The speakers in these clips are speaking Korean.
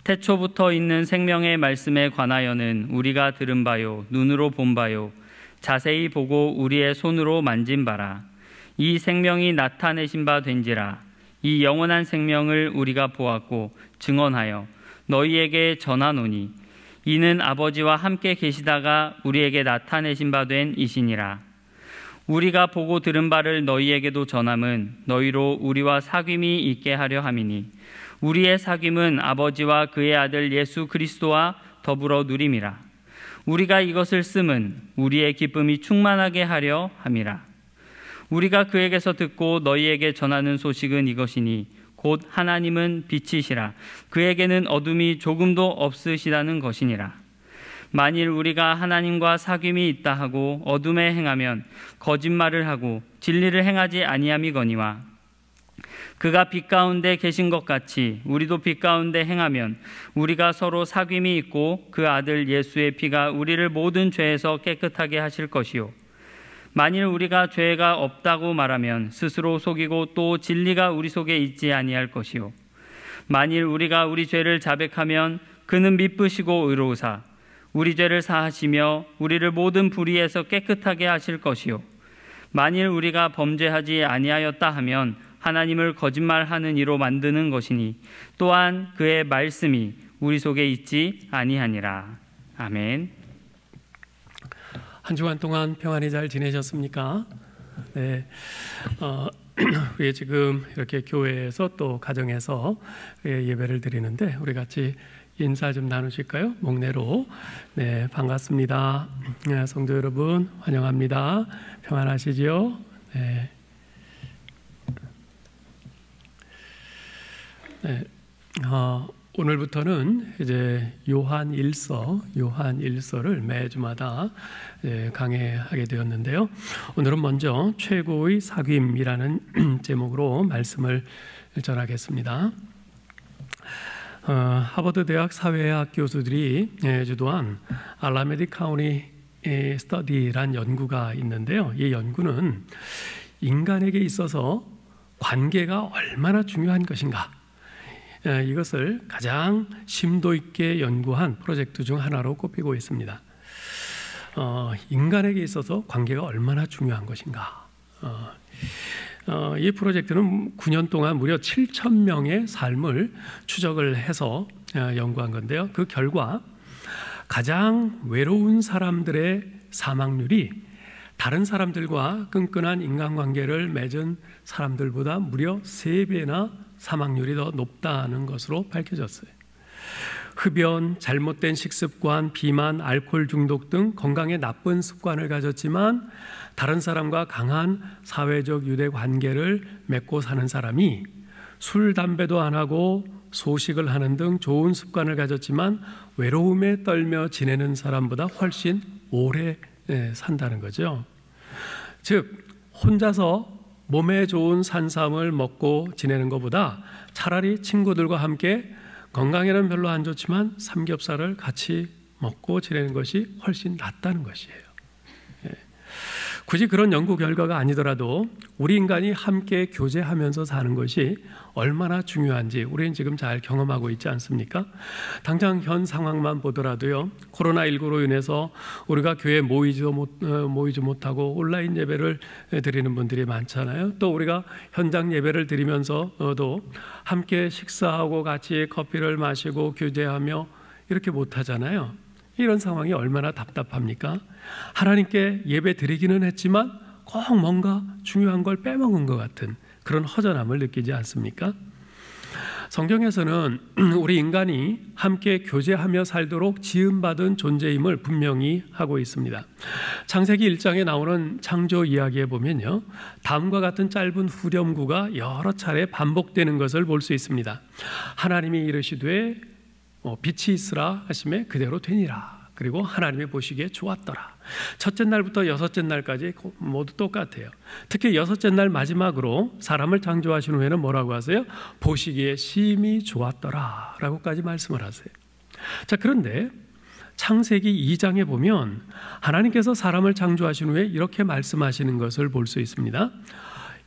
태초부터 있는 생명의 말씀에 관하여는 우리가 들은 바요 눈으로 본 바요 자세히 보고 우리의 손으로 만진 바라. 이 생명이 나타내신 바 된지라. 이 영원한 생명을 우리가 보았고 증언하여 너희에게 전하노니 이는 아버지와 함께 계시다가 우리에게 나타내신 바 된 이시니라. 우리가 보고 들은 바를 너희에게도 전함은 너희로 우리와 사귐이 있게 하려 함이니 우리의 사귐은 아버지와 그의 아들 예수 그리스도와 더불어 누림이라. 우리가 이것을 씀은 우리의 기쁨이 충만하게 하려 함이라. 우리가 그에게서 듣고 너희에게 전하는 소식은 이것이니 곧 하나님은 빛이시라. 그에게는 어둠이 조금도 없으시다는 것이니라. 만일 우리가 하나님과 사귐이 있다 하고 어둠에 행하면 거짓말을 하고 진리를 행하지 아니함이거니와 그가 빛 가운데 계신 것 같이 우리도 빛 가운데 행하면 우리가 서로 사귐이 있고 그 아들 예수의 피가 우리를 모든 죄에서 깨끗하게 하실 것이요 만일 우리가 죄가 없다고 말하면 스스로 속이고 또 진리가 우리 속에 있지 아니할 것이요 만일 우리가 우리 죄를 자백하면 그는 미쁘시고 의로우사 우리 죄를 사하시며 우리를 모든 불의에서 깨끗하게 하실 것이요 만일 우리가 범죄하지 아니하였다 하면 하나님을 거짓말하는 이로 만드는 것이니 또한 그의 말씀이 우리 속에 있지 아니하니라. 아멘. 한 주간 동안 평안히 잘 지내셨습니까? 네. 우리 지금 이렇게 교회에서 또 가정에서 예배를 드리는데 우리 같이 인사 좀 나누실까요? 목례로. 네, 반갑습니다. 네, 성도 여러분 환영합니다. 평안하시지요? 네. 네. 오늘부터는 이제 요한 일서를 매주마다 강해하게 되었는데요. 오늘은 먼저 최고의 사귐이라는 제목으로 말씀을 전하겠습니다. 하버드 대학 사회학 교수들이 주도한 알라메디 카운티 스터디란 연구가 있는데요. 이 연구는 인간에게 있어서 관계가 얼마나 중요한 것인가 이것을 가장 심도 있게 연구한 프로젝트 중 하나로 꼽히고 있습니다. 인간에게 있어서 관계가 얼마나 중요한 것인가. 이 프로젝트는 9년 동안 무려 7,000명의 삶을 추적을 해서 연구한 건데요. 그 결과 가장 외로운 사람들의 사망률이 다른 사람들과 끈끈한 인간관계를 맺은 사람들보다 무려 3배나 사망률이 더 높다는 것으로 밝혀졌어요. 흡연, 잘못된 식습관, 비만, 알코올 중독 등 건강에 나쁜 습관을 가졌지만 다른 사람과 강한 사회적 유대 관계를 맺고 사는 사람이 술, 담배도 안 하고 소식을 하는 등 좋은 습관을 가졌지만 외로움에 떨며 지내는 사람보다 훨씬 오래 산다는 거죠. 즉 혼자서 몸에 좋은 산삼을 먹고 지내는 것보다 차라리 친구들과 함께 건강에는 별로 안 좋지만 삼겹살을 같이 먹고 지내는 것이 훨씬 낫다는 것이에요. 굳이 그런 연구 결과가 아니더라도 우리 인간이 함께 교제하면서 사는 것이 얼마나 중요한지 우리는 지금 잘 경험하고 있지 않습니까? 당장 현 상황만 보더라도요. 코로나19로 인해서 우리가 교회에 모이지 못하고 온라인 예배를 드리는 분들이 많잖아요. 또 우리가 현장 예배를 드리면서도 함께 식사하고 같이 커피를 마시고 교제하며 이렇게 못하잖아요. 이런 상황이 얼마나 답답합니까? 하나님께 예배 드리기는 했지만 꼭 뭔가 중요한 걸 빼먹은 것 같은 그런 허전함을 느끼지 않습니까? 성경에서는 우리 인간이 함께 교제하며 살도록 지음받은 존재임을 분명히 하고 있습니다. 창세기 1장에 나오는 창조 이야기에 보면요, 다음과 같은 짧은 후렴구가 여러 차례 반복되는 것을 볼 수 있습니다. 하나님이 이르시되 빛이 있으라 하시매 그대로 되니라. 그리고 하나님이 보시기에 좋았더라. 첫째 날부터 여섯째 날까지 모두 똑같아요. 특히 여섯째 날 마지막으로 사람을 창조하신 후에는 뭐라고 하세요? 보시기에 심히 좋았더라 라고까지 말씀을 하세요. 자, 그런데 창세기 2장에 보면 하나님께서 사람을 창조하신 후에 이렇게 말씀하시는 것을 볼 수 있습니다.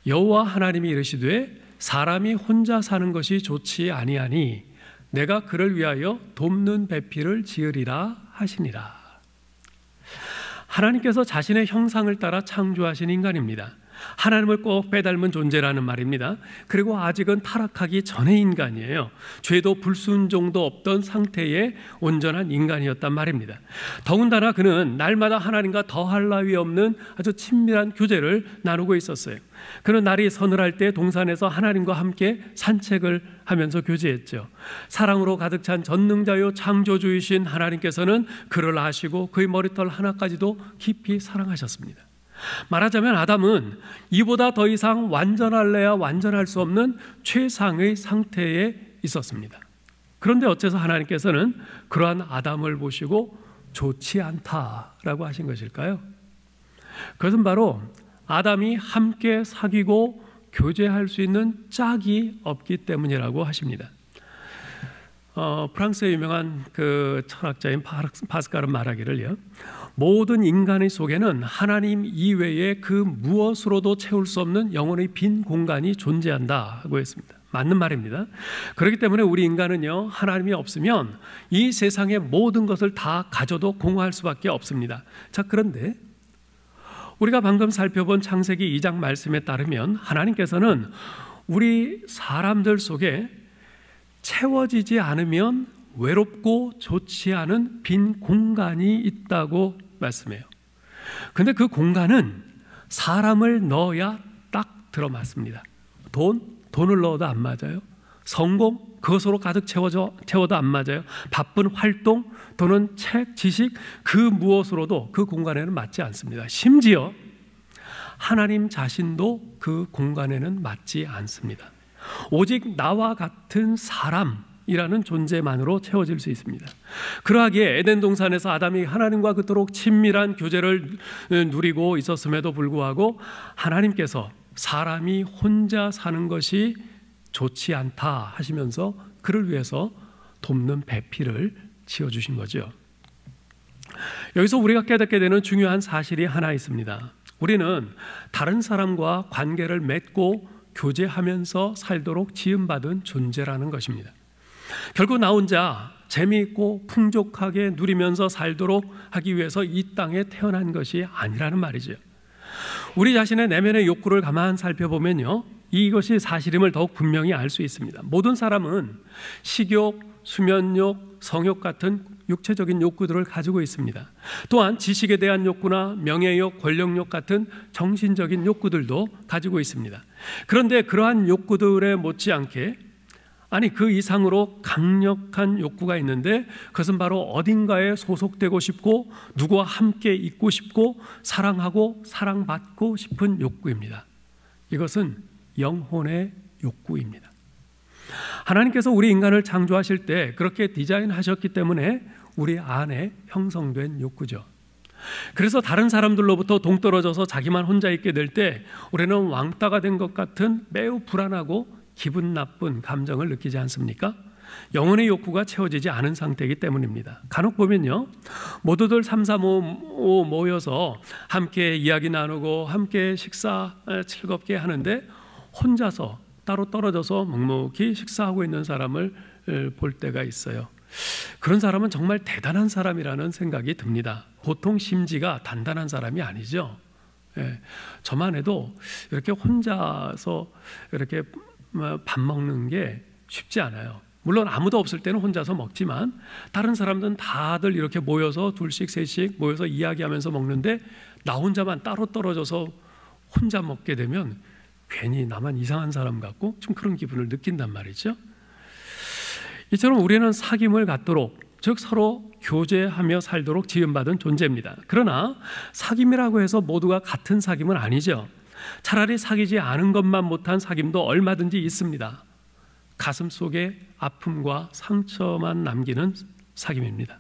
여호와 하나님이 이르시되 사람이 혼자 사는 것이 좋지 아니하니 내가 그를 위하여 돕는 배필을 지으리라 하시니라. 하나님께서 자신의 형상을 따라 창조하신 인간입니다. 하나님을 꼭 빼닮은 존재라는 말입니다. 그리고 아직은 타락하기 전의 인간이에요. 죄도 불순종도 없던 상태의 온전한 인간이었단 말입니다. 더군다나 그는 날마다 하나님과 더할 나위 없는 아주 친밀한 교제를 나누고 있었어요. 그는 날이 서늘할 때 동산에서 하나님과 함께 산책을 하면서 교제했죠. 사랑으로 가득 찬 전능자요 창조주이신 하나님께서는 그를 아시고 그의 머리털 하나까지도 깊이 사랑하셨습니다. 말하자면 아담은 이보다 더 이상 완전할래야 완전할 수 없는 최상의 상태에 있었습니다. 그런데 어째서 하나님께서는 그러한 아담을 보시고 좋지 않다라고 하신 것일까요? 그것은 바로 아담이 함께 사귀고 교제할 수 있는 짝이 없기 때문이라고 하십니다. 프랑스의 유명한 그 철학자인 파스칼은 말하기를요, 모든 인간의 속에는 하나님 이외에 그 무엇으로도 채울 수 없는 영혼의 빈 공간이 존재한다고 했습니다. 맞는 말입니다. 그렇기 때문에 우리 인간은요, 하나님이 없으면 이 세상의 모든 것을 다 가져도 공허할 수밖에 없습니다. 자, 그런데 우리가 방금 살펴본 창세기 2장 말씀에 따르면 하나님께서는 우리 사람들 속에 채워지지 않으면 외롭고 좋지 않은 빈 공간이 있다고 말씀해요. 근데 그 공간은 사람을 넣어야 딱 들어맞습니다. 돈을 넣어도 안 맞아요. 성공, 그것으로 가득 채워도 안 맞아요. 바쁜 활동 또는 책, 지식, 그 무엇으로도 그 공간에는 맞지 않습니다. 심지어 하나님 자신도 그 공간에는 맞지 않습니다. 오직 나와 같은 사람이라는 존재만으로 채워질 수 있습니다. 그러하기에 에덴 동산에서 아담이 하나님과 그토록 친밀한 교제를 누리고 있었음에도 불구하고 하나님께서 사람이 혼자 사는 것이 좋지 않다 하시면서 그를 위해서 돕는 배필을 지어주신 거죠. 여기서 우리가 깨닫게 되는 중요한 사실이 하나 있습니다. 우리는 다른 사람과 관계를 맺고 교제하면서 살도록 지음받은 존재라는 것입니다. 결국 나 혼자 재미있고 풍족하게 누리면서 살도록 하기 위해서 이 땅에 태어난 것이 아니라는 말이죠. 우리 자신의 내면의 욕구를 가만 살펴보면요, 이것이 사실임을 더욱 분명히 알 수 있습니다. 모든 사람은 식욕, 수면욕, 성욕 같은 육체적인 욕구들을 가지고 있습니다. 또한 지식에 대한 욕구나 명예욕, 권력욕 같은 정신적인 욕구들도 가지고 있습니다. 그런데 그러한 욕구들에 못지않게, 아니 그 이상으로 강력한 욕구가 있는데 그것은 바로 어딘가에 소속되고 싶고 누구와 함께 있고 싶고 사랑하고 사랑받고 싶은 욕구입니다. 이것은 영혼의 욕구입니다. 하나님께서 우리 인간을 창조하실 때 그렇게 디자인하셨기 때문에 우리 안에 형성된 욕구죠. 그래서 다른 사람들로부터 동떨어져서 자기만 혼자 있게 될 때 우리는 왕따가 된 것 같은 매우 불안하고 기분 나쁜 감정을 느끼지 않습니까? 영혼의 욕구가 채워지지 않은 상태이기 때문입니다. 간혹 보면요, 모두들 3, 4, 5 모여서 함께 이야기 나누고 함께 식사 즐겁게 하는데 혼자서 따로 떨어져서 묵묵히 식사하고 있는 사람을 볼 때가 있어요. 그런 사람은 정말 대단한 사람이라는 생각이 듭니다. 보통 심지가 단단한 사람이 아니죠. 저만 해도 이렇게 혼자서 이렇게 밥 먹는 게 쉽지 않아요. 물론 아무도 없을 때는 혼자서 먹지만 다른 사람들은 다들 이렇게 모여서 둘씩 셋씩 모여서 이야기하면서 먹는데 나 혼자만 따로 떨어져서 혼자 먹게 되면 괜히 나만 이상한 사람 같고 좀 그런 기분을 느낀단 말이죠. 이처럼 우리는 사귐을 갖도록, 즉 서로 교제하며 살도록 지음받은 존재입니다. 그러나 사귐이라고 해서 모두가 같은 사귐은 아니죠. 차라리 사귀지 않은 것만 못한 사귐도 얼마든지 있습니다. 가슴 속에 아픔과 상처만 남기는 사귐입니다.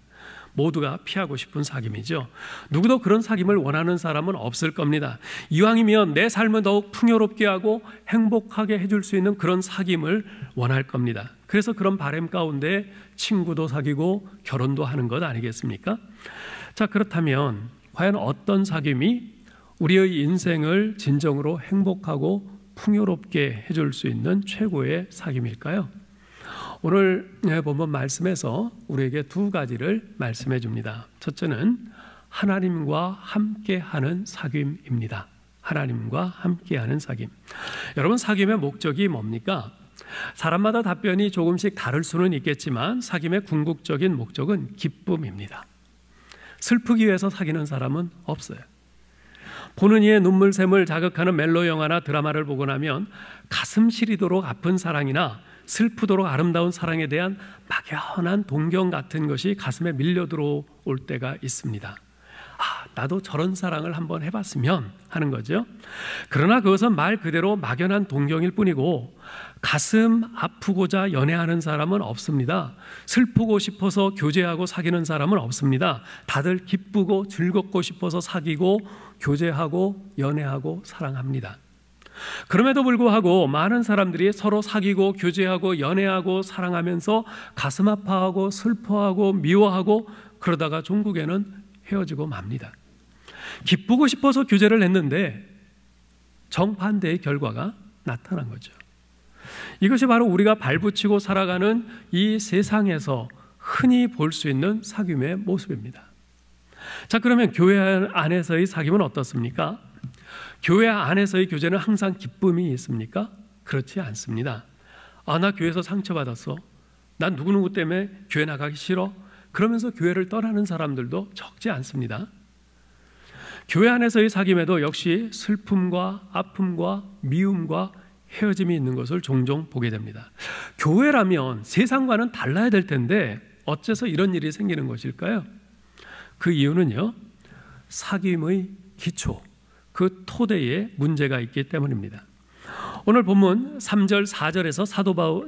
모두가 피하고 싶은 사귐이죠. 누구도 그런 사귐을 원하는 사람은 없을 겁니다. 이왕이면 내 삶을 더욱 풍요롭게 하고 행복하게 해줄 수 있는 그런 사귐을 원할 겁니다. 그래서 그런 바람 가운데 친구도 사귀고 결혼도 하는 것 아니겠습니까? 자, 그렇다면 과연 어떤 사귐이 우리의 인생을 진정으로 행복하고 풍요롭게 해줄 수 있는 최고의 사귐일까요? 오늘 본문 말씀에서 우리에게 두 가지를 말씀해 줍니다. 첫째는 하나님과 함께하는 사귐입니다. 하나님과 함께하는 사귐. 여러분, 사귐의 목적이 뭡니까? 사람마다 답변이 조금씩 다를 수는 있겠지만 사귐의 궁극적인 목적은 기쁨입니다. 슬프기 위해서 사귀는 사람은 없어요. 보는 이의 눈물샘을 자극하는 멜로 영화나 드라마를 보고 나면 가슴 시리도록 아픈 사랑이나 슬프도록 아름다운 사랑에 대한 막연한 동경 같은 것이 가슴에 밀려 들어올 때가 있습니다. 나도 저런 사랑을 한번 해봤으면 하는 거죠. 그러나 그것은 말 그대로 막연한 동경일 뿐이고 가슴 아프고자 연애하는 사람은 없습니다. 슬프고 싶어서 교제하고 사귀는 사람은 없습니다. 다들 기쁘고 즐겁고 싶어서 사귀고 교제하고 연애하고 사랑합니다. 그럼에도 불구하고 많은 사람들이 서로 사귀고 교제하고 연애하고 사랑하면서 가슴 아파하고 슬퍼하고 미워하고 그러다가 종국에는 헤어지고 맙니다. 기쁘고 싶어서 교제를 했는데 정반대의 결과가 나타난 거죠. 이것이 바로 우리가 발붙이고 살아가는 이 세상에서 흔히 볼 수 있는 사귐의 모습입니다. 자, 그러면 교회 안에서의 사귐은 어떻습니까? 교회 안에서의 교제는 항상 기쁨이 있습니까? 그렇지 않습니다. 나 교회에서 상처받았어. 난 누구누구 때문에 교회 나가기 싫어. 그러면서 교회를 떠나는 사람들도 적지 않습니다. 교회 안에서의 사귐에도 역시 슬픔과 아픔과 미움과 헤어짐이 있는 것을 종종 보게 됩니다. 교회라면 세상과는 달라야 될 텐데 어째서 이런 일이 생기는 것일까요? 그 이유는요, 사귐의 기초, 그 토대에 문제가 있기 때문입니다. 오늘 본문 3절 4절에서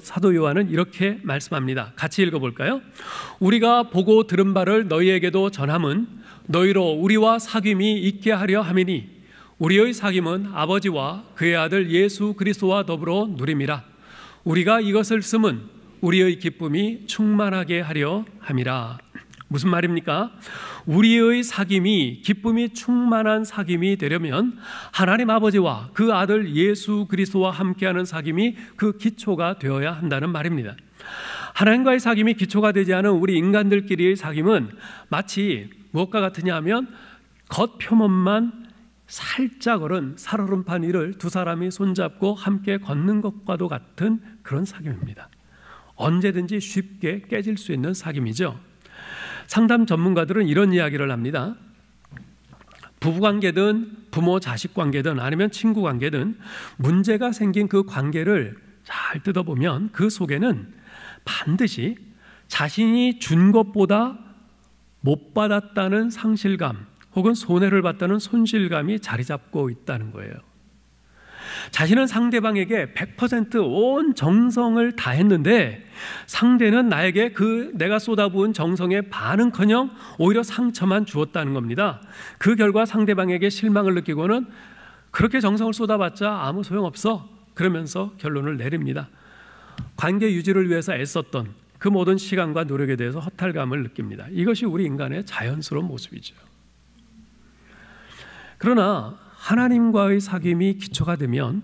사도 요한은 이렇게 말씀합니다. 같이 읽어볼까요? 우리가 보고 들은 바를 너희에게도 전함은 너희로 우리와 사귐이 있게 하려 함이니 우리의 사귐은 아버지와 그의 아들 예수 그리스도와 더불어 누림이라. 우리가 이것을 쓰면 우리의 기쁨이 충만하게 하려 함이라. 무슨 말입니까? 우리의 사귐이 기쁨이 충만한 사귐이 되려면 하나님 아버지와 그 아들 예수 그리스도와 함께하는 사귐이 그 기초가 되어야 한다는 말입니다. 하나님과의 사귐이 기초가 되지 않은 우리 인간들끼리의 사귐은 마치 무엇과 같으냐 하면 겉표면만 살짝 얼은 살얼음판 위를 두 사람이 손잡고 함께 걷는 것과도 같은 그런 사귐입니다. 언제든지 쉽게 깨질 수 있는 사귐이죠. 상담 전문가들은 이런 이야기를 합니다. 부부관계든 부모 자식 관계든 아니면 친구 관계든 문제가 생긴 그 관계를 잘 뜯어보면 그 속에는 반드시 자신이 준 것보다 못 받았다는 상실감 혹은 손해를 봤다는 손실감이 자리 잡고 있다는 거예요. 자신은 상대방에게 100% 온 정성을 다했는데 상대는 나에게 내가 쏟아부은 정성의 반은커녕 오히려 상처만 주었다는 겁니다. 그 결과 상대방에게 실망을 느끼고는 그렇게 정성을 쏟아봤자 아무 소용없어 그러면서 결론을 내립니다. 관계 유지를 위해서 애썼던 그 모든 시간과 노력에 대해서 허탈감을 느낍니다. 이것이 우리 인간의 자연스러운 모습이죠. 그러나 하나님과의 사귐이 기초가 되면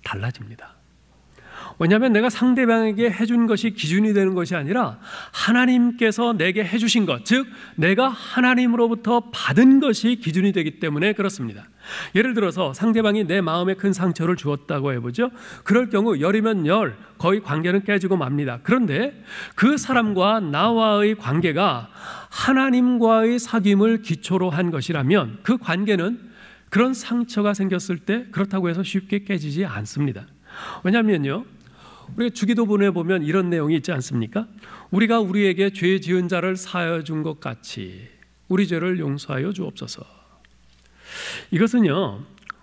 달라집니다. 왜냐하면 내가 상대방에게 해준 것이 기준이 되는 것이 아니라 하나님께서 내게 해주신 것, 즉 내가 하나님으로부터 받은 것이 기준이 되기 때문에 그렇습니다. 예를 들어서 상대방이 내 마음에 큰 상처를 주었다고 해보죠. 그럴 경우 열이면 열, 거의 관계는 깨지고 맙니다. 그런데 그 사람과 나와의 관계가 하나님과의 사귐을 기초로 한 것이라면 그 관계는 그런 상처가 생겼을 때 그렇다고 해서 쉽게 깨지지 않습니다. 왜냐하면요, 우리가 주기도문에 보면 이런 내용이 있지 않습니까? 우리가 우리에게 죄 지은 자를 사하여 준 것 같이 우리 죄를 용서하여 주옵소서. 이것은요,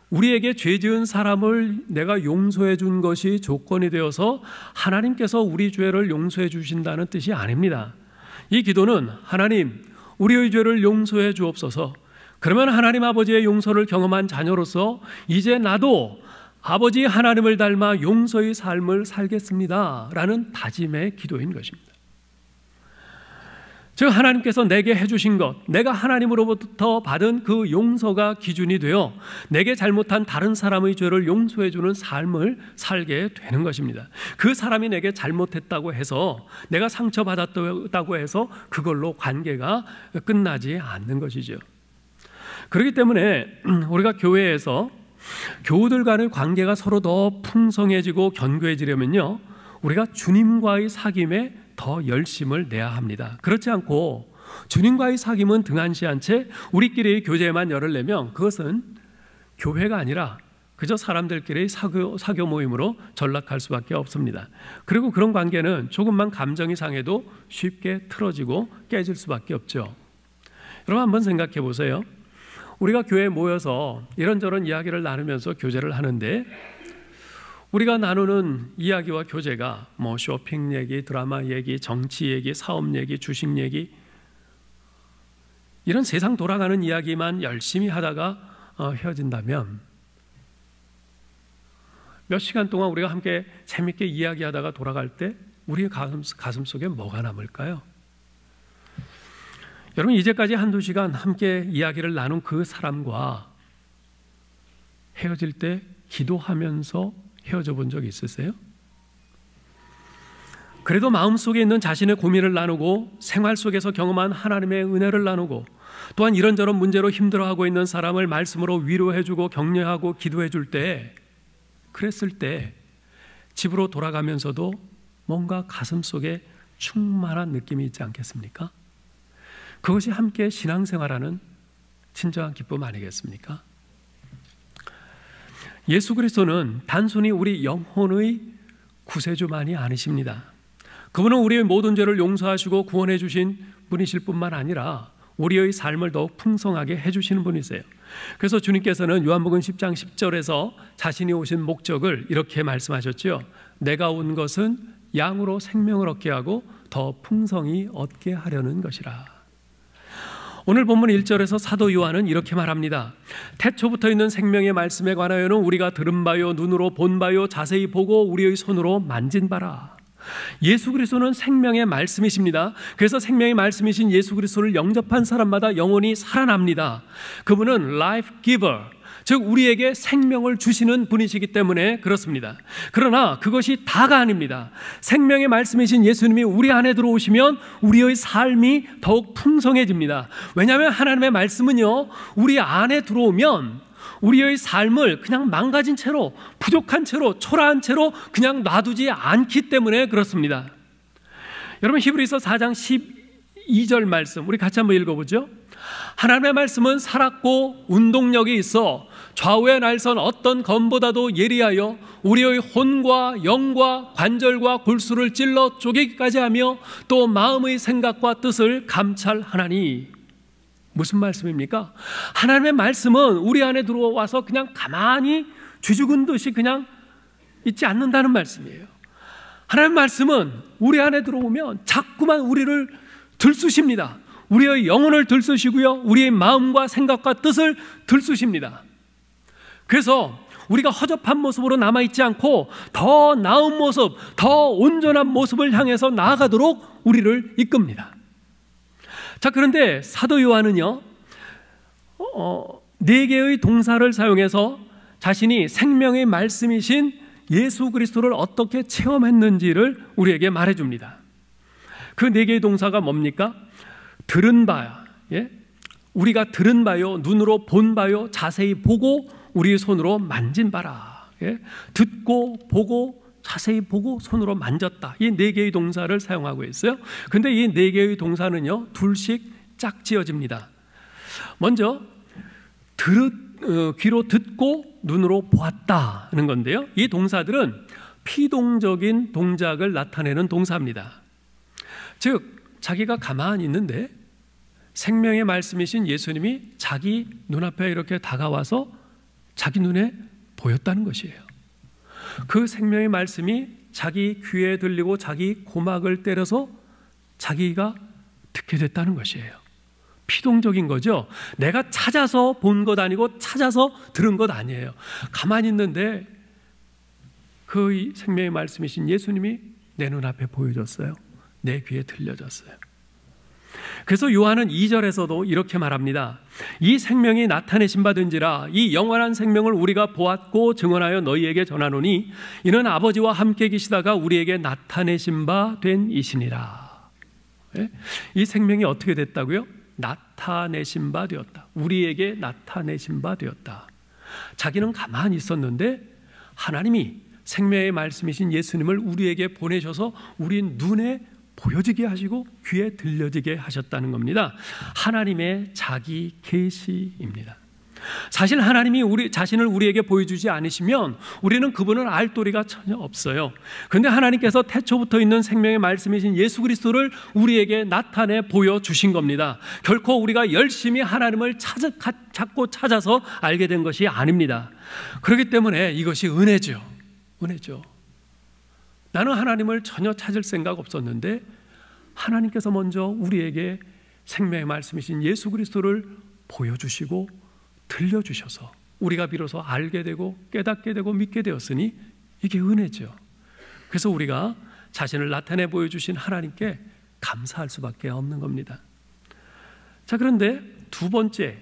우리에게 죄 지은 사람을 내가 용서해 준 것이 조건이 되어서 하나님께서 우리 죄를 용서해 주신다는 뜻이 아닙니다. 이 기도는 하나님, 우리의 죄를 용서해 주옵소서. 그러면 하나님 아버지의 용서를 경험한 자녀로서 이제 나도 아버지 하나님을 닮아 용서의 삶을 살겠습니다 라는 다짐의 기도인 것입니다. 즉 하나님께서 내게 해주신 것, 내가 하나님으로부터 받은 그 용서가 기준이 되어 내게 잘못한 다른 사람의 죄를 용서해 주는 삶을 살게 되는 것입니다. 그 사람이 내게 잘못했다고 해서, 내가 상처받았다고 해서 그걸로 관계가 끝나지 않는 것이죠. 그렇기 때문에 우리가 교회에서 교우들 간의 관계가 서로 더 풍성해지고 견고해지려면요, 우리가 주님과의 사귐에 더 열심을 내야 합니다. 그렇지 않고 주님과의 사귐은 등한시한 채 우리끼리의 교제에만 열을 내면 그것은 교회가 아니라 그저 사람들끼리의 사교 모임으로 전락할 수밖에 없습니다. 그리고 그런 관계는 조금만 감정이 상해도 쉽게 틀어지고 깨질 수밖에 없죠. 여러분 한번 생각해 보세요. 우리가 교회에 모여서 이런저런 이야기를 나누면서 교제를 하는데, 우리가 나누는 이야기와 교제가 쇼핑 얘기, 드라마 얘기, 정치 얘기, 사업 얘기, 주식 얘기, 이런 세상 돌아가는 이야기만 열심히 하다가 헤어진다면, 몇 시간 동안 우리가 함께 재밌게 이야기하다가 돌아갈 때 우리의 가슴 속에 뭐가 남을까요? 여러분, 이제까지 한두 시간 함께 이야기를 나눈 그 사람과 헤어질 때 기도하면서 헤어져 본 적 있으세요? 그래도 마음속에 있는 자신의 고민을 나누고 생활 속에서 경험한 하나님의 은혜를 나누고, 또한 이런저런 문제로 힘들어하고 있는 사람을 말씀으로 위로해주고 격려하고 기도해줄 때, 그랬을 때 집으로 돌아가면서도 뭔가 가슴 속에 충만한 느낌이 있지 않겠습니까? 그것이 함께 신앙생활하는 진정한 기쁨 아니겠습니까? 예수 그리스도는 단순히 우리 영혼의 구세주만이 아니십니다. 그분은 우리의 모든 죄를 용서하시고 구원해 주신 분이실 뿐만 아니라 우리의 삶을 더욱 풍성하게 해주시는 분이세요. 그래서 주님께서는 요한복음 10장 10절에서 자신이 오신 목적을 이렇게 말씀하셨죠. 내가 온 것은 양으로 생명을 얻게 하고 더 풍성히 얻게 하려는 것이라. 오늘 본문 1절에서 사도 요한은 이렇게 말합니다. 태초부터 있는 생명의 말씀에 관하여는 우리가 들은 바요, 눈으로 본 바요, 자세히 보고 우리의 손으로 만진 바라. 예수 그리스도는 생명의 말씀이십니다. 그래서 생명의 말씀이신 예수 그리스도를 영접한 사람마다 영혼이 살아납니다. 그분은 life giver, 즉 우리에게 생명을 주시는 분이시기 때문에 그렇습니다. 그러나 그것이 다가 아닙니다. 생명의 말씀이신 예수님이 우리 안에 들어오시면 우리의 삶이 더욱 풍성해집니다. 왜냐하면 하나님의 말씀은요, 우리 안에 들어오면 우리의 삶을 그냥 망가진 채로, 부족한 채로, 초라한 채로 그냥 놔두지 않기 때문에 그렇습니다. 여러분, 히브리서 4장 12절 말씀 우리 같이 한번 읽어보죠. 하나님의 말씀은 살았고 운동력이 있어 좌우의 날선 어떤 검보다도 예리하여 우리의 혼과 영과 관절과 골수를 찔러 쪼개기까지 하며 또 마음의 생각과 뜻을 감찰하나니. 무슨 말씀입니까? 하나님의 말씀은 우리 안에 들어와서 그냥 가만히 쥐죽은 듯이 그냥 있지 않는다는 말씀이에요. 하나님의 말씀은 우리 안에 들어오면 자꾸만 우리를 들쑤십니다. 우리의 영혼을 들쑤시고요, 우리의 마음과 생각과 뜻을 들쑤십니다. 그래서 우리가 허접한 모습으로 남아있지 않고 더 나은 모습, 더 온전한 모습을 향해서 나아가도록 우리를 이끕니다. 자, 그런데 사도 요한은요, 4개의 동사를 사용해서 자신이 생명의 말씀이신 예수 그리스도를 어떻게 체험했는지를 우리에게 말해줍니다. 그 4개의 동사가 뭡니까? 들은 바, 우리가 들은 바요, 눈으로 본 바요, 자세히 보고 우리의 손으로 만진 바라. 듣고 보고 자세히 보고 손으로 만졌다. 이 4개의 동사를 사용하고 있어요. 근데 이 4개의 동사는요, 둘씩 짝지어집니다. 먼저 귀로 듣고 눈으로 보았다는 건데요, 이 동사들은 피동적인 동작을 나타내는 동사입니다. 즉 자기가 가만히 있는데 생명의 말씀이신 예수님이 자기 눈앞에 이렇게 다가와서 자기 눈에 보였다는 것이에요. 그 생명의 말씀이 자기 귀에 들리고 자기 고막을 때려서 자기가 듣게 됐다는 것이에요. 피동적인 거죠. 내가 찾아서 본 것 아니고 찾아서 들은 것 아니에요. 가만히 있는데 그 생명의 말씀이신 예수님이 내 눈앞에 보여졌어요. 내 귀에 들려졌어요. 그래서 요한은 2절에서도 이렇게 말합니다. 이 생명이 나타내신 바 된지라. 이 영원한 생명을 우리가 보았고 증언하여 너희에게 전하노니 이는 아버지와 함께 계시다가 우리에게 나타내신 바 된 이시니라. 이 생명이 어떻게 됐다고요? 나타내신 바 되었다. 우리에게 나타내신 바 되었다. 자기는 가만히 있었는데 하나님이 생명의 말씀이신 예수님을 우리에게 보내셔서 우리 눈에 보여지게 하시고 귀에 들려지게 하셨다는 겁니다. 하나님의 자기 계시입니다. 사실 하나님이 우리 자신을 우리에게 보여주지 않으시면 우리는 그분을 알 도리가 전혀 없어요. 그런데 하나님께서 태초부터 있는 생명의 말씀이신 예수 그리스도를 우리에게 나타내 보여주신 겁니다. 결코 우리가 열심히 하나님을 찾고 찾아서 알게 된 것이 아닙니다. 그렇기 때문에 이것이 은혜죠. 은혜죠. 나는 하나님을 전혀 찾을 생각 없었는데 하나님께서 먼저 우리에게 생명의 말씀이신 예수 그리스도를 보여주시고 들려주셔서 우리가 비로소 알게 되고 깨닫게 되고 믿게 되었으니 이게 은혜죠. 그래서 우리가 자신을 나타내 보여주신 하나님께 감사할 수밖에 없는 겁니다. 자, 그런데 두 번째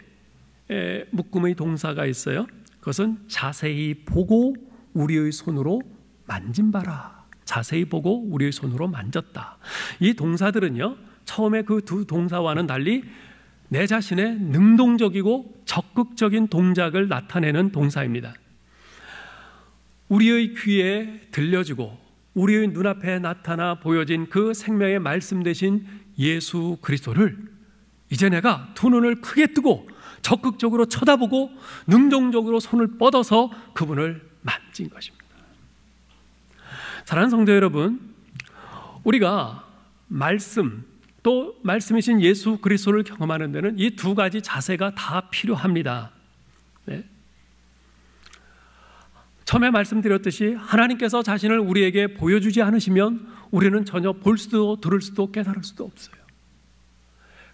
묶음의 동사가 있어요. 그것은 자세히 보고 우리의 손으로 만진바라. 자세히 보고 우리의 손으로 만졌다. 이 동사들은요, 처음에 그 두 동사와는 달리 내 자신의 능동적이고 적극적인 동작을 나타내는 동사입니다. 우리의 귀에 들려지고 우리의 눈앞에 나타나 보여진 그 생명의 말씀 되신 예수 그리스도를 이제 내가 두 눈을 크게 뜨고 적극적으로 쳐다보고 능동적으로 손을 뻗어서 그분을 만진 것입니다. 사랑하는 성도 여러분, 우리가 말씀 또 말씀이신 예수 그리스도를 경험하는 데는 이 두 가지 자세가 다 필요합니다. 네. 처음에 말씀드렸듯이 하나님께서 자신을 우리에게 보여주지 않으시면 우리는 전혀 볼 수도 들을 수도 깨달을 수도 없어요.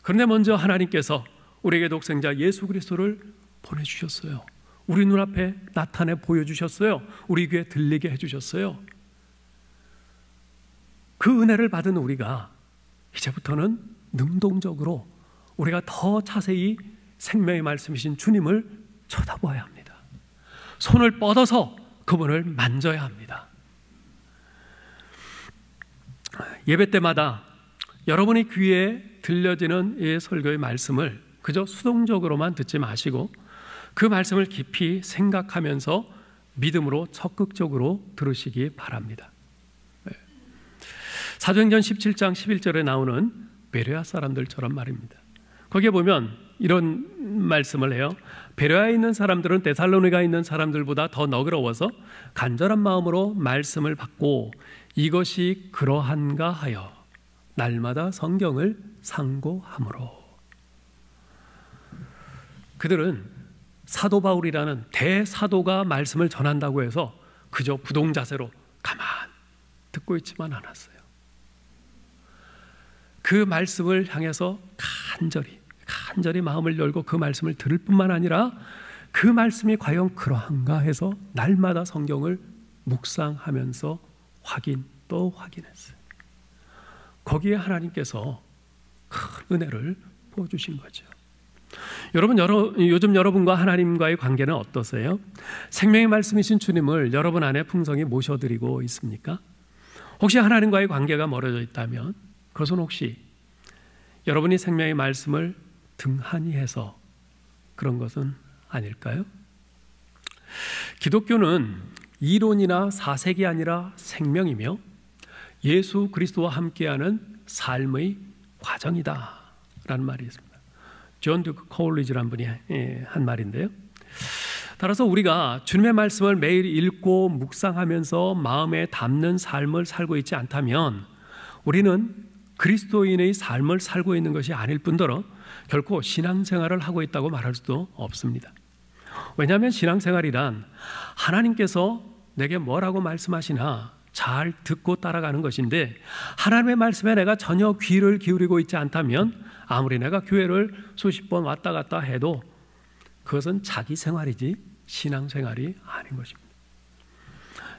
그런데 먼저 하나님께서 우리에게 독생자 예수 그리스도를 보내주셨어요. 우리 눈앞에 나타내 보여주셨어요. 우리 귀에 들리게 해주셨어요. 그 은혜를 받은 우리가 이제부터는 능동적으로 우리가 더 자세히 생명의 말씀이신 주님을 쳐다보아야 합니다. 손을 뻗어서 그분을 만져야 합니다. 예배 때마다 여러분의 귀에 들려지는 이 설교의 말씀을 그저 수동적으로만 듣지 마시고 그 말씀을 깊이 생각하면서 믿음으로 적극적으로 들으시기 바랍니다. 사도행전 17장 11절에 나오는 베레아 사람들처럼 말입니다. 거기에 보면 이런 말씀을 해요. 베레아에 있는 사람들은 데살로니가에 있는 사람들보다 더 너그러워서 간절한 마음으로 말씀을 받고 이것이 그러한가 하여 날마다 성경을 상고함으로. 그들은 사도 바울이라는 대사도가 말씀을 전한다고 해서 그저 부동자세로 가만 듣고 있지만 않았어요. 그 말씀을 향해서 간절히 마음을 열고 그 말씀을 들을 뿐만 아니라 그 말씀이 과연 그러한가 해서 날마다 성경을 묵상하면서 확인 또 확인했어요. 거기에 하나님께서 큰 은혜를 부어주신 거죠. 여러분, 요즘 여러분과 하나님과의 관계는 어떠세요? 생명의 말씀이신 주님을 여러분 안에 풍성히 모셔드리고 있습니까? 혹시 하나님과의 관계가 멀어져 있다면 그것은 혹시 여러분이 생명의 말씀을 등한히 해서 그런 것은 아닐까요? 기독교는 이론이나 사색이 아니라 생명이며 예수 그리스도와 함께하는 삶의 과정이다 라는 말이 있습니다. 존 듀크 콜리지라는 분이 한 말인데요. 따라서 우리가 주님의 말씀을 매일 읽고 묵상하면서 마음에 담는 삶을 살고 있지 않다면 우리는 그리스도인의 삶을 살고 있는 것이 아닐 뿐더러 결코 신앙생활을 하고 있다고 말할 수도 없습니다. 왜냐하면 신앙생활이란 하나님께서 내게 뭐라고 말씀하시나 잘 듣고 따라가는 것인데 하나님의 말씀에 내가 전혀 귀를 기울이고 있지 않다면 아무리 내가 교회를 수십 번 왔다 갔다 해도 그것은 자기 생활이지 신앙생활이 아닌 것입니다.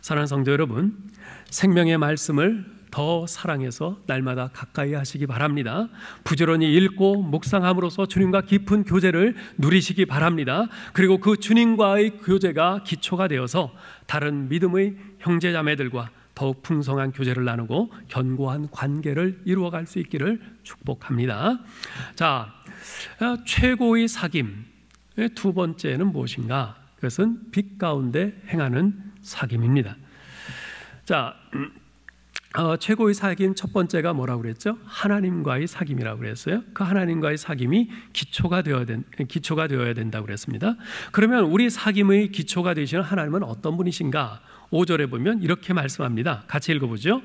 사랑하는 성도 여러분, 생명의 말씀을 더 사랑해서 날마다 가까이 하시기 바랍니다. 부지런히 읽고 묵상함으로써 주님과 깊은 교제를 누리시기 바랍니다. 그리고 그 주님과의 교제가 기초가 되어서 다른 믿음의 형제자매들과 더욱 풍성한 교제를 나누고 견고한 관계를 이루어갈 수 있기를 축복합니다. 자, 최고의 사귐의 두 번째는 무엇인가? 그것은 빛 가운데 행하는 사귐입니다. 자, 최고의 사귐 첫 번째가 뭐라고 그랬죠? 하나님과의 사귐이라고 그랬어요. 그 하나님과의 사귐이 기초가 되어야 된다고 그랬습니다. 그러면 우리 사귐의 기초가 되시는 하나님은 어떤 분이신가? 5절에 보면 이렇게 말씀합니다. 같이 읽어보죠.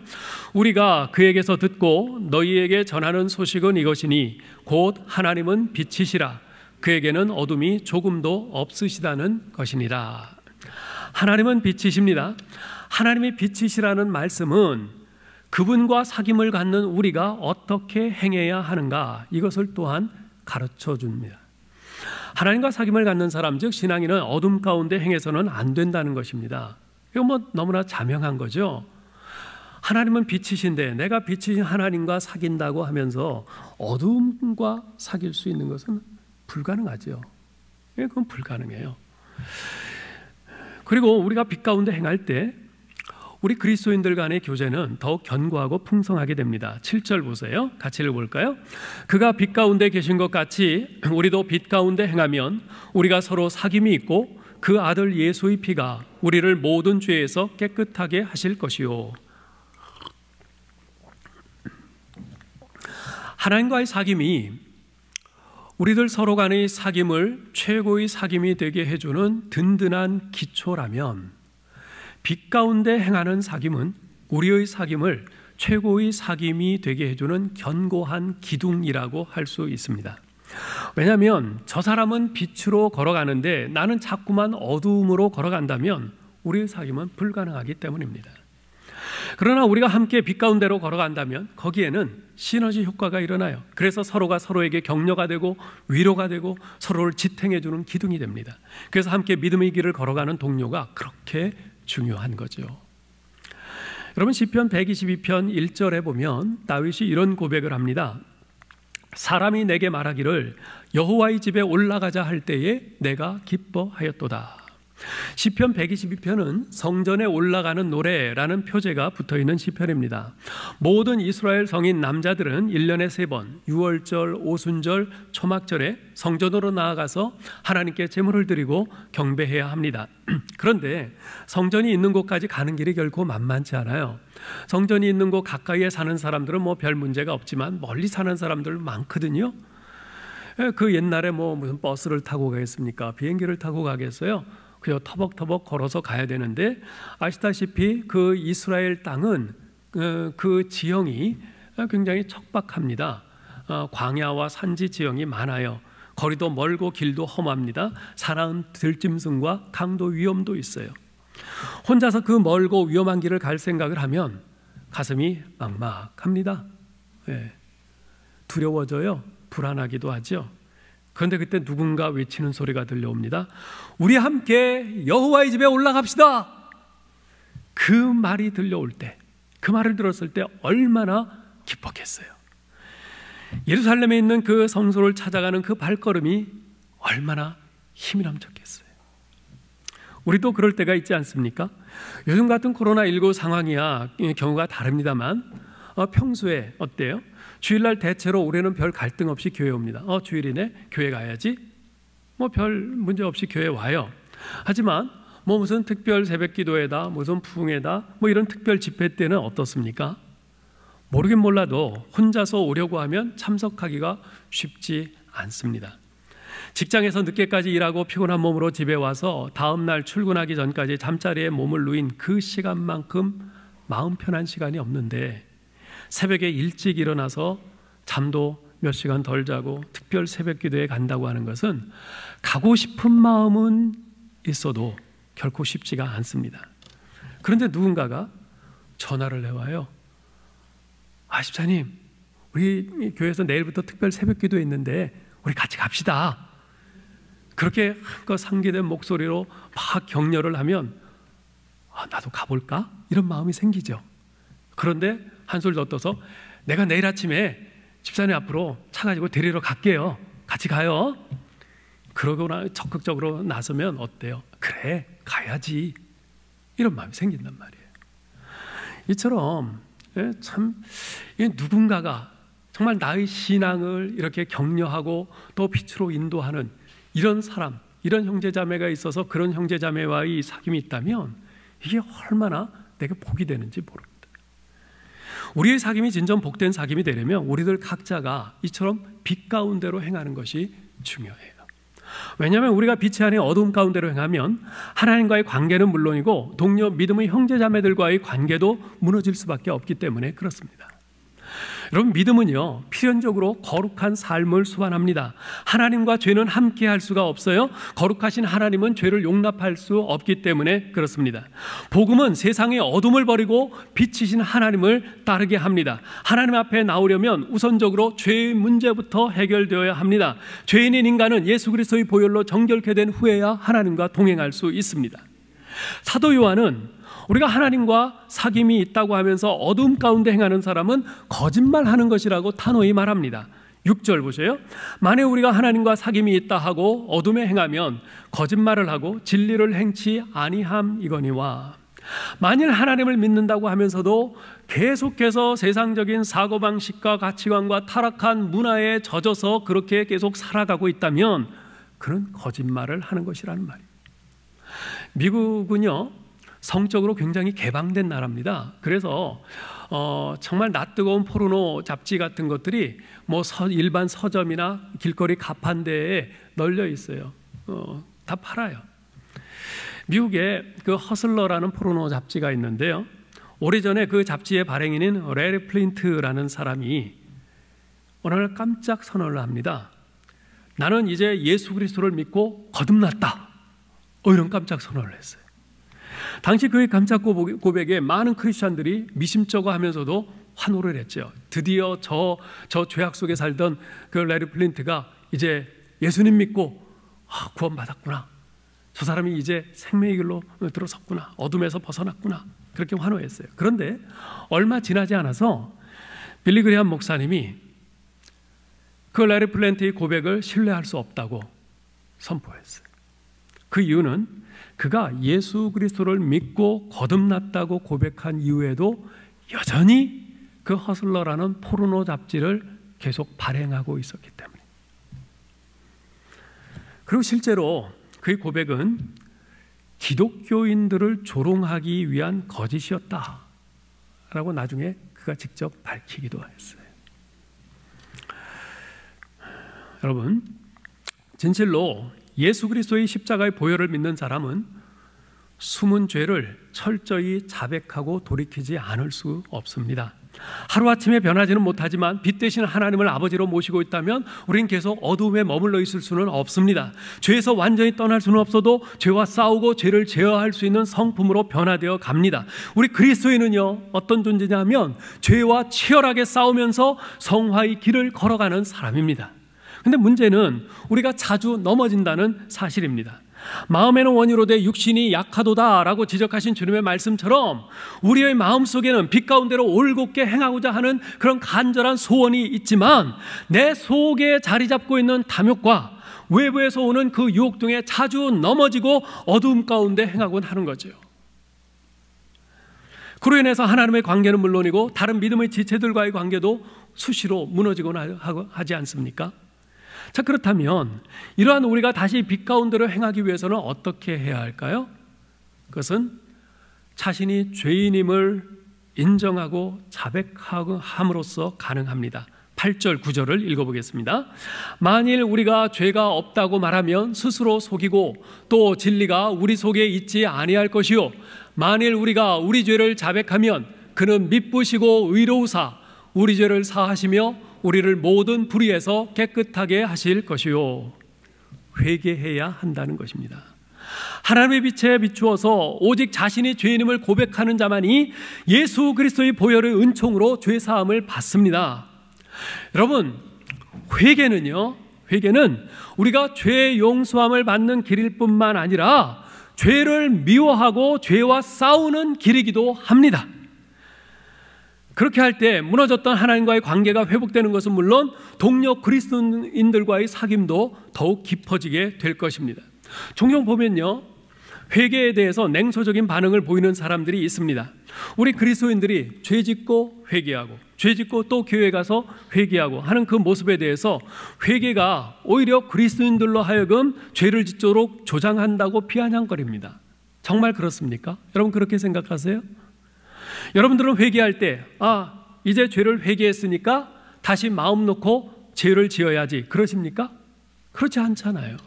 우리가 그에게서 듣고 너희에게 전하는 소식은 이것이니 곧 하나님은 빛이시라. 그에게는 어둠이 조금도 없으시다는 것이니라. 하나님은 빛이십니다. 하나님의 빛이시라는 말씀은 그분과 사귐을 갖는 우리가 어떻게 행해야 하는가, 이것을 또한 가르쳐 줍니다. 하나님과 사귐을 갖는 사람, 즉 신앙인은 어둠 가운데 행해서는 안 된다는 것입니다. 이거 뭐 너무나 자명한 거죠. 하나님은 빛이신데 내가 빛이신 하나님과 사귄다고 하면서 어둠과 사귈 수 있는 것은 불가능하죠. 그건 불가능해요. 그리고 우리가 빛 가운데 행할 때 우리 그리스도인들 간의 교제는 더욱 견고하고 풍성하게 됩니다. 7절 보세요. 같이 읽어볼까요? 그가 빛 가운데 계신 것 같이 우리도 빛 가운데 행하면 우리가 서로 사귐이 있고 그 아들 예수의 피가 우리를 모든 죄에서 깨끗하게 하실 것이요. 하나님과의 사귐이 우리들 서로 간의 사귐을 최고의 사귐이 되게 해주는 든든한 기초라면, 빛 가운데 행하는 사귐은 우리의 사귐을 최고의 사귐이 되게 해주는 견고한 기둥이라고 할 수 있습니다. 왜냐하면 저 사람은 빛으로 걸어가는데 나는 자꾸만 어두움으로 걸어간다면 우리의 사귐은 불가능하기 때문입니다. 그러나 우리가 함께 빛 가운데로 걸어간다면 거기에는 시너지 효과가 일어나요. 그래서 서로가 서로에게 격려가 되고 위로가 되고 서로를 지탱해 주는 기둥이 됩니다. 그래서 함께 믿음의 길을 걸어가는 동료가 그렇게 중요한 거죠. 여러분, 시편 122편 1절에 보면 다윗이 이런 고백을 합니다. 사람이 내게 말하기를 여호와의 집에 올라가자 할 때에 내가 기뻐하였도다. 시편 122편은 성전에 올라가는 노래라는 표제가 붙어있는 시편입니다. 모든 이스라엘 성인 남자들은 1년에 3번 유월절, 오순절, 초막절에 성전으로 나아가서 하나님께 제물을 드리고 경배해야 합니다. 그런데 성전이 있는 곳까지 가는 길이 결코 만만치 않아요. 성전이 있는 곳 가까이에 사는 사람들은 뭐 별 문제가 없지만 멀리 사는 사람들 많거든요. 그 옛날에 뭐 무슨 버스를 타고 가겠습니까? 비행기를 타고 가겠어요? 그저 터벅터벅 걸어서 가야 되는데, 아시다시피 그 이스라엘 땅은 그 지형이 굉장히 척박합니다. 광야와 산지 지형이 많아요. 거리도 멀고 길도 험합니다. 사나운 들짐승과 강도 위험도 있어요. 혼자서 그 멀고 위험한 길을 갈 생각을 하면 가슴이 막막합니다. 두려워져요. 불안하기도 하죠. 그런데 그때 누군가 외치는 소리가 들려옵니다. 우리 함께 여호와의 집에 올라갑시다. 그 말이 들려올 때, 그 말을 들었을 때 얼마나 기뻤겠어요. 예루살렘에 있는 그 성소를 찾아가는 그 발걸음이 얼마나 힘이 넘쳤겠어요. 우리도 그럴 때가 있지 않습니까? 요즘 같은 코로나19 상황이야 경우가 다릅니다만 평소에 어때요? 주일날 대체로 올해는 별 갈등 없이 교회 옵니다. 주일이네, 교회 가야지. 뭐 별 문제 없이 교회 와요. 하지만 뭐 무슨 특별 새벽기도회다, 무슨 부흥회다, 뭐 이런 특별 집회 때는 어떻습니까? 모르긴 몰라도 혼자서 오려고 하면 참석하기가 쉽지 않습니다. 직장에서 늦게까지 일하고 피곤한 몸으로 집에 와서 다음 날 출근하기 전까지 잠자리에 몸을 누인 그 시간만큼 마음 편한 시간이 없는데, 새벽에 일찍 일어나서 잠도 몇 시간 덜 자고 특별 새벽 기도에 간다고 하는 것은 가고 싶은 마음은 있어도 결코 쉽지가 않습니다. 그런데 누군가가 전화를 해와요. 집사님, 우리 교회에서 내일부터 특별 새벽 기도 있는데 우리 같이 갑시다. 그렇게 상기된 목소리로 막 격려를 하면 나도 가볼까? 이런 마음이 생기죠. 그런데 한술 더 떠서 내가 내일 아침에 집사님 앞으로 차 가지고 데리러 갈게요. 같이 가요. 그러고 적극적으로 나서면 어때요? 그래, 가야지. 이런 마음이 생긴단 말이에요. 이처럼 참 누군가가 정말 나의 신앙을 이렇게 격려하고 또 빛으로 인도하는 이런 사람, 이런 형제자매가 있어서 그런 형제자매와의 사귐이 있다면 이게 얼마나 내게 복이 되는지 모릅니다. 우리의 사귐이 진정 복된 사귐이 되려면 우리들 각자가 이처럼 빛 가운데로 행하는 것이 중요해요. 왜냐하면 우리가 빛이 아닌 어두움 가운데로 행하면 하나님과의 관계는 물론이고 동료 믿음의 형제자매들과의 관계도 무너질 수밖에 없기 때문에 그렇습니다. 여러분, 믿음은요 필연적으로 거룩한 삶을 수반합니다. 하나님과 죄는 함께 할 수가 없어요. 거룩하신 하나님은 죄를 용납할 수 없기 때문에 그렇습니다. 복음은 세상의 어둠을 버리고 빛이신 하나님을 따르게 합니다. 하나님 앞에 나오려면 우선적으로 죄의 문제부터 해결되어야 합니다. 죄인인 인간은 예수 그리스도의 보혈로 정결케 된 후에야 하나님과 동행할 수 있습니다. 사도 요한은 우리가 하나님과 사귐이 있다고 하면서 어둠 가운데 행하는 사람은 거짓말하는 것이라고 단호히 말합니다. 6절 보세요. 만일 우리가 하나님과 사귐이 있다 하고 어둠에 행하면 거짓말을 하고 진리를 행치 아니함이거니와. 만일 하나님을 믿는다고 하면서도 계속해서 세상적인 사고방식과 가치관과 타락한 문화에 젖어서 그렇게 계속 살아가고 있다면 그는 거짓말을 하는 것이라는 말이에요. 미국은요 성적으로 굉장히 개방된 나라입니다. 그래서 정말 낯뜨거운 포르노 잡지 같은 것들이 뭐 일반 서점이나 길거리 가판대에 널려 있어요. 다 팔아요. 미국에 그 허슬러라는 포르노 잡지가 있는데요. 오래전에 그 잡지의 발행인인 레리 플린트라는 사람이 어느 날 깜짝 선언을 합니다. 나는 이제 예수 그리스도를 믿고 거듭났다. 이런 깜짝 선언을 했어요. 당시 그의 깜짝 고백에 많은 크리스찬들이 미심쩍어 하면서도 환호를 했죠. 드디어 저 죄악 속에 살던 그 레리 플린트가 이제 예수님 믿고 구원받았구나. 저 사람이 이제 생명의 길로 들어섰구나. 어둠에서 벗어났구나. 그렇게 환호했어요. 그런데 얼마 지나지 않아서 빌리 그레이엄 목사님이 그 레리 플린트의 고백을 신뢰할 수 없다고 선포했어요. 그 이유는 그가 예수 그리스도를 믿고 거듭났다고 고백한 이후에도 여전히 그 허슬러라는 포르노 잡지를 계속 발행하고 있었기 때문에. 그리고 실제로 그의 고백은 기독교인들을 조롱하기 위한 거짓이었다라고 나중에 그가 직접 밝히기도 했어요. 여러분, 진실로 예수 그리스도의 십자가의 보혈을 믿는 사람은 숨은 죄를 철저히 자백하고 돌이키지 않을 수 없습니다. 하루아침에 변하지는 못하지만 빛 대신 하나님을 아버지로 모시고 있다면 우리는 계속 어두움에 머물러 있을 수는 없습니다. 죄에서 완전히 떠날 수는 없어도 죄와 싸우고 죄를 제어할 수 있는 성품으로 변화되어 갑니다. 우리 그리스도인은요 어떤 존재냐면 죄와 치열하게 싸우면서 성화의 길을 걸어가는 사람입니다. 근데 문제는 우리가 자주 넘어진다는 사실입니다. 마음에는 원이로되 육신이 약하도다라고 지적하신 주님의 말씀처럼 우리의 마음속에는 빛 가운데로 올곧게 행하고자 하는 그런 간절한 소원이 있지만 내 속에 자리 잡고 있는 탐욕과 외부에서 오는 그 유혹 등에 자주 넘어지고 어두움 가운데 행하곤 하는 거죠. 그로 인해서 하나님의 관계는 물론이고 다른 믿음의 지체들과의 관계도 수시로 무너지곤 하지 않습니까? 자, 그렇다면 이러한 우리가 다시 빛 가운데로 행하기 위해서는 어떻게 해야 할까요? 그것은 자신이 죄인임을 인정하고 자백함으로써 가능합니다. 8절 9절을 읽어보겠습니다. 만일 우리가 죄가 없다고 말하면 스스로 속이고 또 진리가 우리 속에 있지 아니할 것이요 만일 우리가 우리 죄를 자백하면 그는 미쁘시고 의로우사 우리 죄를 사하시며 우리를 모든 불의에서 깨끗하게 하실 것이요. 회개해야 한다는 것입니다. 하나님의 빛에 비추어서 오직 자신이 죄인임을 고백하는 자만이 예수 그리스도의 보혈의 은총으로 죄사함을 받습니다. 여러분, 회개는 우리가 죄의 용서함을 받는 길일 뿐만 아니라 죄를 미워하고 죄와 싸우는 길이기도 합니다. 그렇게 할 때 무너졌던 하나님과의 관계가 회복되는 것은 물론 동료 그리스도인들과의 사귐도 더욱 깊어지게 될 것입니다. 종종 보면요, 회개에 대해서 냉소적인 반응을 보이는 사람들이 있습니다. 우리 그리스도인들이 죄짓고 회개하고 죄짓고 또 교회 가서 회개하고 하는 그 모습에 대해서 회개가 오히려 그리스도인들로 하여금 죄를 짓도록 조장한다고 비아냥거립니다. 정말 그렇습니까? 여러분 그렇게 생각하세요? 여러분들은 회개할 때 이제 죄를 회개했으니까 다시 마음 놓고 죄를 지어야지 그러십니까? 그렇지 않잖아요.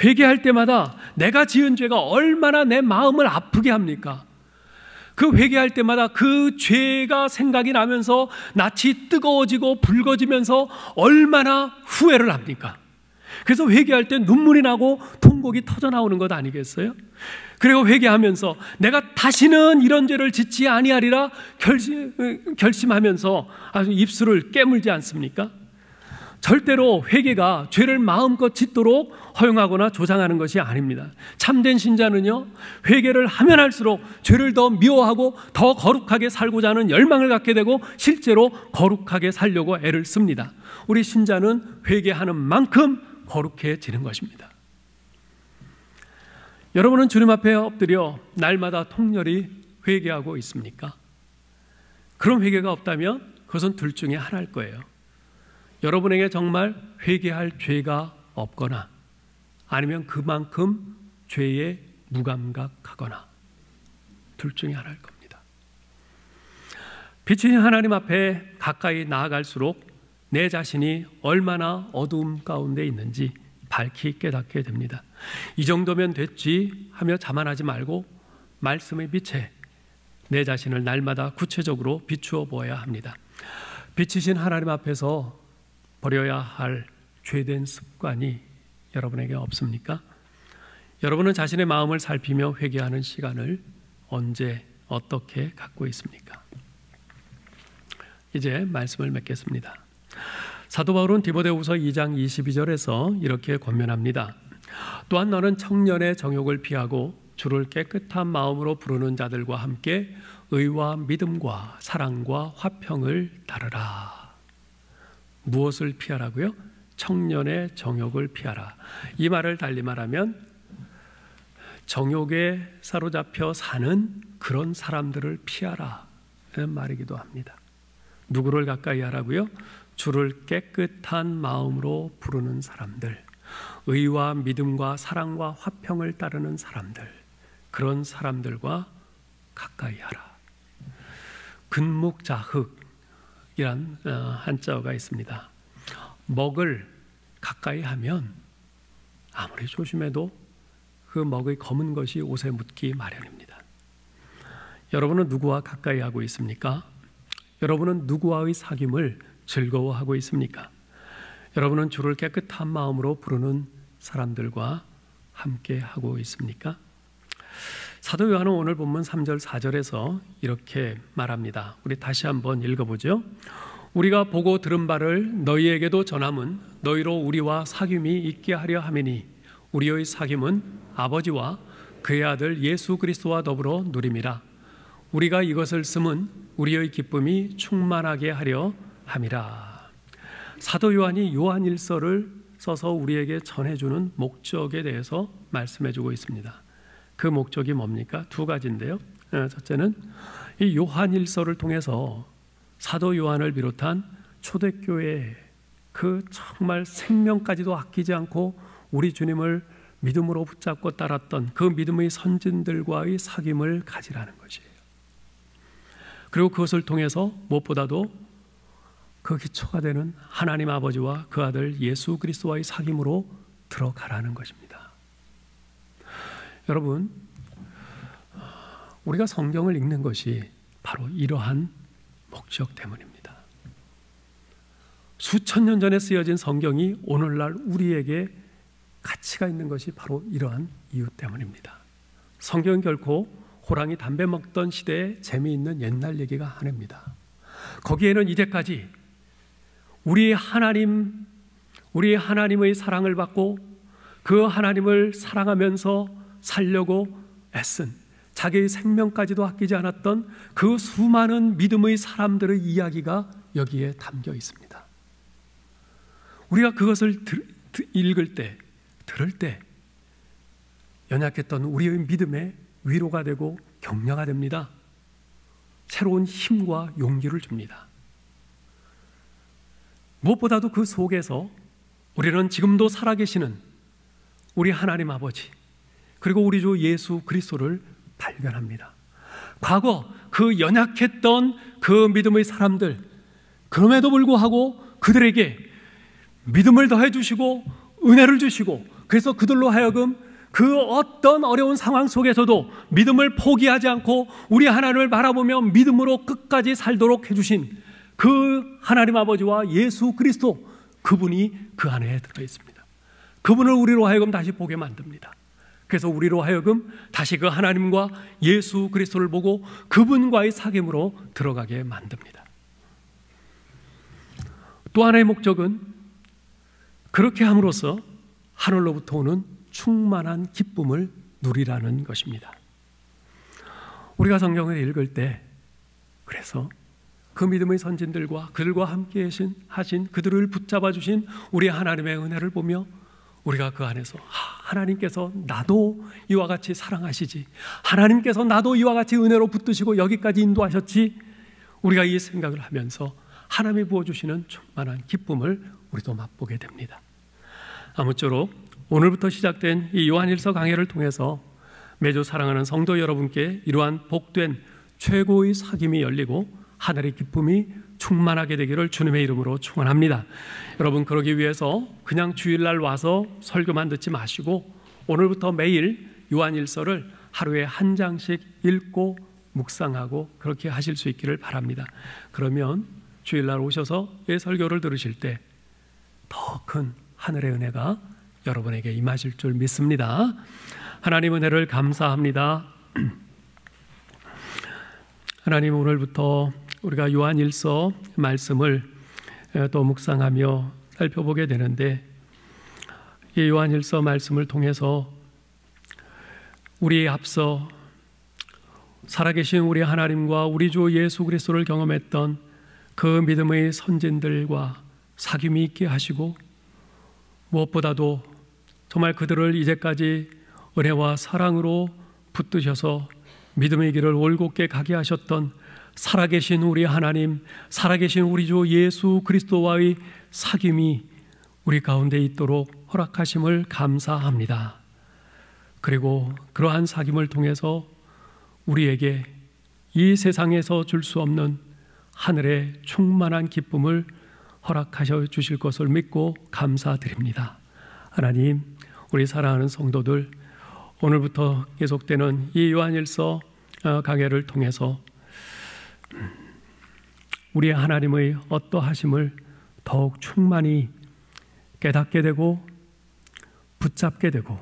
회개할 때마다 내가 지은 죄가 얼마나 내 마음을 아프게 합니까? 그 회개할 때마다 그 죄가 생각이 나면서 낯이 뜨거워지고 붉어지면서 얼마나 후회를 합니까? 그래서 회개할 때 눈물이 나고 통곡이 터져 나오는 것 아니겠어요? 그리고 회개하면서 내가 다시는 이런 죄를 짓지 아니하리라 결심하면서 아주 입술을 깨물지 않습니까? 절대로 회개가 죄를 마음껏 짓도록 허용하거나 조장하는 것이 아닙니다. 참된 신자는요, 회개를 하면 할수록 죄를 더 미워하고 더 거룩하게 살고자 하는 열망을 갖게 되고 실제로 거룩하게 살려고 애를 씁니다. 우리 신자는 회개하는 만큼 거룩해지는 것입니다. 여러분은 주님 앞에 엎드려 날마다 통렬히 회개하고 있습니까? 그런 회개가 없다면 그것은 둘 중에 하나일 거예요. 여러분에게 정말 회개할 죄가 없거나 아니면 그만큼 죄에 무감각하거나 둘 중에 하나일 겁니다. 빛이신 하나님 앞에 가까이 나아갈수록 내 자신이 얼마나 어두움 가운데 있는지 밝히 깨닫게 됩니다. 이 정도면 됐지 하며 자만하지 말고 말씀의 빛에 내 자신을 날마다 구체적으로 비추어 보아야 합니다. 빛이신 하나님 앞에서 버려야 할 죄된 습관이 여러분에게 없습니까? 여러분은 자신의 마음을 살피며 회개하는 시간을 언제 어떻게 갖고 있습니까? 이제 말씀을 맺겠습니다. 사도 바울은 디모데후서 2장 22절에서 이렇게 권면합니다. 또한 너는 청년의 정욕을 피하고 주를 깨끗한 마음으로 부르는 자들과 함께 의와 믿음과 사랑과 화평을 따르라. 무엇을 피하라고요? 청년의 정욕을 피하라. 이 말을 달리 말하면 정욕에 사로잡혀 사는 그런 사람들을 피하라 라는 말이기도 합니다. 누구를 가까이 하라고요? 주를 깨끗한 마음으로 부르는 사람들, 의와 믿음과 사랑과 화평을 따르는 사람들, 그런 사람들과 가까이 하라. 근묵자흑이란 한자어가 있습니다. 먹을 가까이 하면 아무리 조심해도 그 먹의 검은 것이 옷에 묻기 마련입니다. 여러분은 누구와 가까이 하고 있습니까? 여러분은 누구와의 사귐을 즐거워하고 있습니까? 여러분은 주를 깨끗한 마음으로 부르는 사람들과 함께 하고 있습니까? 사도 요한은 오늘 본문 3절 4절에서 이렇게 말합니다. 우리 다시 한번 읽어보죠. 우리가 보고 들은 바를 너희에게도 전함은 너희로 우리와 사귐이 있게 하려 함이니 우리의 사귐은 아버지와 그의 아들 예수 그리스도와 더불어 누림이라. 우리가 이것을 쓰면 우리의 기쁨이 충만하게 하려 함이라. 사도 요한이 요한일서를 써서 우리에게 전해주는 목적에 대해서 말씀해주고 있습니다. 그 목적이 뭡니까? 두 가지인데요. 첫째는 이 요한일서를 통해서 사도 요한을 비롯한 초대교회의 그 정말 생명까지도 아끼지 않고 우리 주님을 믿음으로 붙잡고 따랐던 그 믿음의 선진들과의 사귐을 가지라는 것이에요. 그리고 그것을 통해서 무엇보다도 그 기초가 되는 하나님 아버지와 그 아들 예수 그리스도와의 사귐으로 들어가라는 것입니다. 여러분, 우리가 성경을 읽는 것이 바로 이러한 목적 때문입니다. 수천 년 전에 쓰여진 성경이 오늘날 우리에게 가치가 있는 것이 바로 이러한 이유 때문입니다. 성경은 결코 호랑이 담배 먹던 시대에 재미있는 옛날 얘기가 아닙니다. 거기에는 이제까지 우리 하나님의 사랑을 받고 그 하나님을 사랑하면서 살려고 애쓴 자기의 생명까지도 아끼지 않았던 그 수많은 믿음의 사람들의 이야기가 여기에 담겨 있습니다. 우리가 그것을 읽을 때, 들을 때 연약했던 우리의 믿음에 위로가 되고 격려가 됩니다. 새로운 힘과 용기를 줍니다. 무엇보다도 그 속에서 우리는 지금도 살아계시는 우리 하나님 아버지, 그리고 우리 주 예수 그리스도를 발견합니다. 과거 그 연약했던 그 믿음의 사람들, 그럼에도 불구하고 그들에게 믿음을 더해 주시고 은혜를 주시고, 그래서 그들로 하여금 그 어떤 어려운 상황 속에서도 믿음을 포기하지 않고 우리 하나님을 바라보며 믿음으로 끝까지 살도록 해주신 그 하나님 아버지와 예수 그리스도, 그분이 그 안에 들어 있습니다. 그분을 우리로 하여금 다시 보게 만듭니다. 그래서 우리로 하여금 다시 그 하나님과 예수 그리스도를 보고 그분과의 사귐으로 들어가게 만듭니다. 또 하나의 목적은 그렇게 함으로써 하늘로부터 오는 충만한 기쁨을 누리라는 것입니다. 우리가 성경을 읽을 때, 그래서 그 믿음의 선진들과 그들과 함께 하신 그들을 붙잡아 주신 우리 하나님의 은혜를 보며 우리가 그 안에서 하나님께서 나도 이와 같이 사랑하시지, 하나님께서 나도 이와 같이 은혜로 붙드시고 여기까지 인도하셨지, 우리가 이 생각을 하면서 하나님이 부어주시는 충만한 기쁨을 우리도 맛보게 됩니다. 아무쪼록 오늘부터 시작된 이 요한일서 강해를 통해서 매주 사랑하는 성도 여러분께 이러한 복된 최고의 사귐이 열리고 하늘의 기쁨이 충만하게 되기를 주님의 이름으로 축원합니다. 여러분, 그러기 위해서 그냥 주일날 와서 설교만 듣지 마시고 오늘부터 매일 요한일서를 하루에 한 장씩 읽고 묵상하고 그렇게 하실 수 있기를 바랍니다. 그러면 주일날 오셔서 이 설교를 들으실 때 더 큰 하늘의 은혜가 여러분에게 임하실 줄 믿습니다. 하나님 은혜를 감사합니다. 하나님, 오늘부터 우리가 요한일서 말씀을 또 묵상하며 살펴보게 되는데, 이 요한일서 말씀을 통해서 우리 앞서 살아계신 우리 하나님과 우리 주 예수 그리스도를 경험했던 그 믿음의 선진들과 사귐이 있게 하시고, 무엇보다도 정말 그들을 이제까지 은혜와 사랑으로 붙드셔서 믿음의 길을 올곧게 가게 하셨던 살아계신 우리 하나님, 살아계신 우리 주 예수 그리스도와의 사귐이 우리 가운데 있도록 허락하심을 감사합니다. 그리고 그러한 사귐을 통해서 우리에게 이 세상에서 줄 수 없는 하늘의 충만한 기쁨을 허락하셔 주실 것을 믿고 감사드립니다. 하나님, 우리 사랑하는 성도들, 오늘부터 계속되는 이 요한일서 강해를 통해서 우리의 하나님의 어떠하심을 더욱 충만히 깨닫게 되고 붙잡게 되고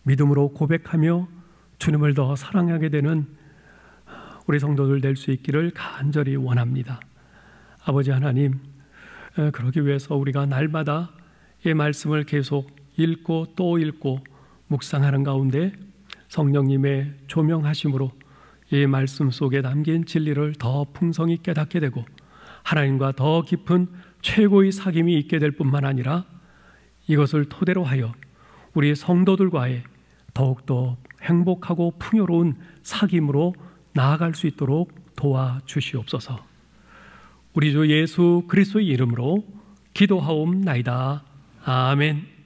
믿음으로 고백하며 주님을 더 사랑하게 되는 우리 성도들 될 수 있기를 간절히 원합니다. 아버지 하나님, 그러기 위해서 우리가 날마다 이 말씀을 계속 읽고 또 읽고 묵상하는 가운데 성령님의 조명하심으로 이 말씀 속에 담긴 진리를 더 풍성히 깨닫게 되고 하나님과 더 깊은 최고의 사귐이 있게 될 뿐만 아니라 이것을 토대로 하여 우리 성도들과의 더욱더 행복하고 풍요로운 사귐으로 나아갈 수 있도록 도와주시옵소서. 우리 주 예수 그리스도의 이름으로 기도하옵나이다. 아멘.